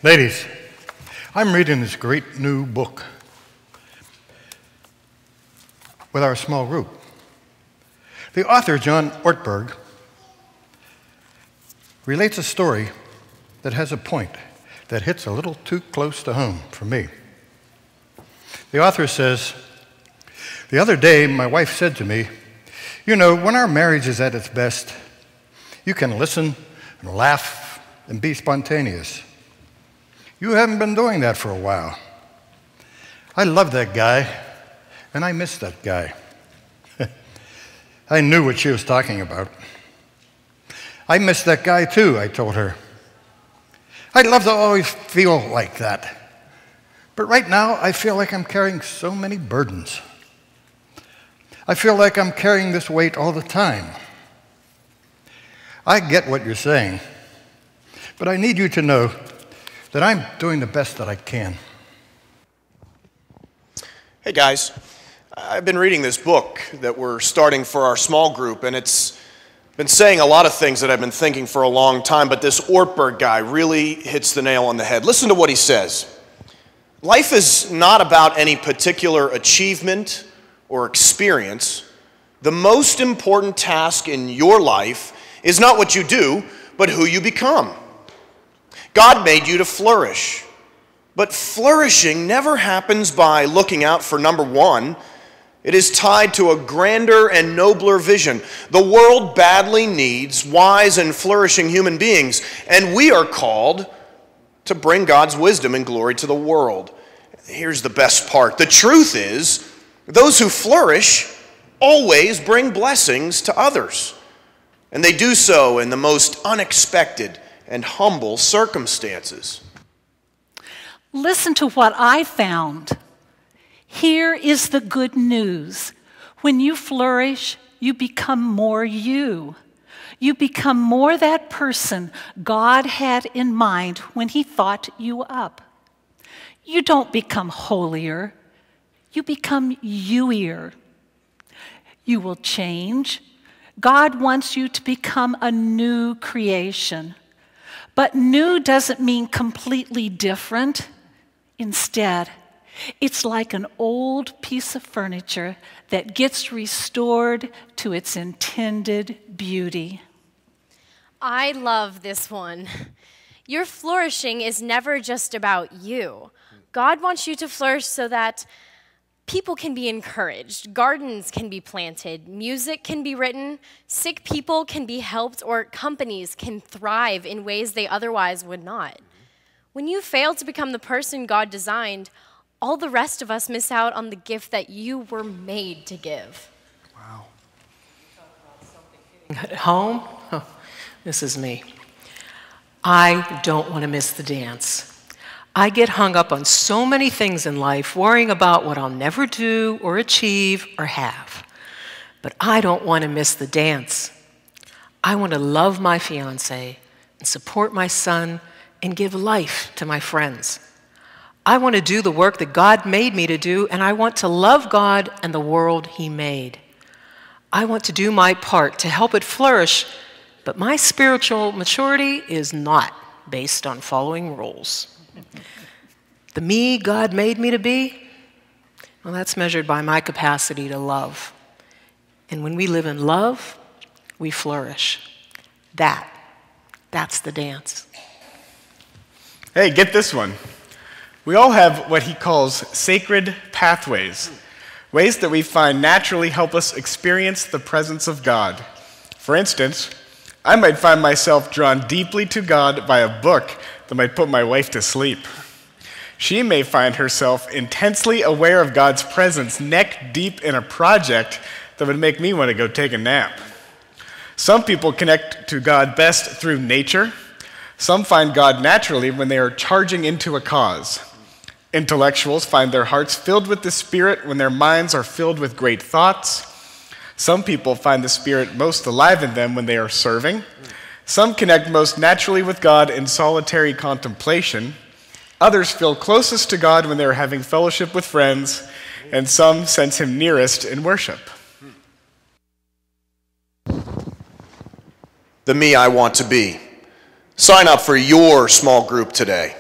Ladies, I'm reading this great new book with our small group. The author, John Ortberg, relates a story that has a point that hits a little too close to home for me. The author says, "The other day, my wife said to me, 'You know, when our marriage is at its best, you can listen and laugh and be spontaneous. You haven't been doing that for a while. I love that guy, and I miss that guy.' I knew what she was talking about. 'I miss that guy too,' I told her. 'I'd love to always feel like that. But right now, I feel like I'm carrying so many burdens. I feel like I'm carrying this weight all the time. I get what you're saying, but I need you to know that I'm doing the best that I can.'" Hey guys, I've been reading this book that we're starting for our small group, and it's been saying a lot of things that I've been thinking for a long time, but this Ortberg guy really hits the nail on the head. Listen to what he says. "Life is not about any particular achievement or experience. The most important task in your life is not what you do, but who you become. God made you to flourish, but flourishing never happens by looking out for number one. It is tied to a grander and nobler vision. The world badly needs wise and flourishing human beings, and we are called to bring God's wisdom and glory to the world." Here's the best part. The truth is, those who flourish always bring blessings to others, and they do so in the most unexpected and humble circumstances. Listen to what I found. Here is the good news. When you flourish, you become more you. You become more that person God had in mind when he thought you up. You don't become holier. You become you-ier. You will change. God wants you to become a new creation. But new doesn't mean completely different. Instead, it's like an old piece of furniture that gets restored to its intended beauty. I love this one. Your flourishing is never just about you. God wants you to flourish so that people can be encouraged, gardens can be planted, music can be written, sick people can be helped, or companies can thrive in ways they otherwise would not. When you fail to become the person God designed, all the rest of us miss out on the gift that you were made to give. Wow. At home, this is me. I don't want to miss the dance. I get hung up on so many things in life, worrying about what I'll never do or achieve or have. But I don't want to miss the dance. I want to love my fiancé and support my son and give life to my friends. I want to do the work that God made me to do, and I want to love God and the world he made. I want to do my part to help it flourish, but my spiritual maturity is not based on following rules. The me God made me to be, well, that's measured by my capacity to love. And when we live in love, we flourish. That's the dance. Hey, get this one. We all have what he calls sacred pathways, ways that we find naturally help us experience the presence of God. For instance, I might find myself drawn deeply to God by a book that might put my wife to sleep. She may find herself intensely aware of God's presence neck deep in a project that would make me want to go take a nap. Some people connect to God best through nature. Some find God naturally when they are charging into a cause. Intellectuals find their hearts filled with the Spirit when their minds are filled with great thoughts. Some people find the Spirit most alive in them when they are serving. Some connect most naturally with God in solitary contemplation. Others feel closest to God when they are having fellowship with friends, and some sense him nearest in worship. The me I want to be. Sign up for your small group today.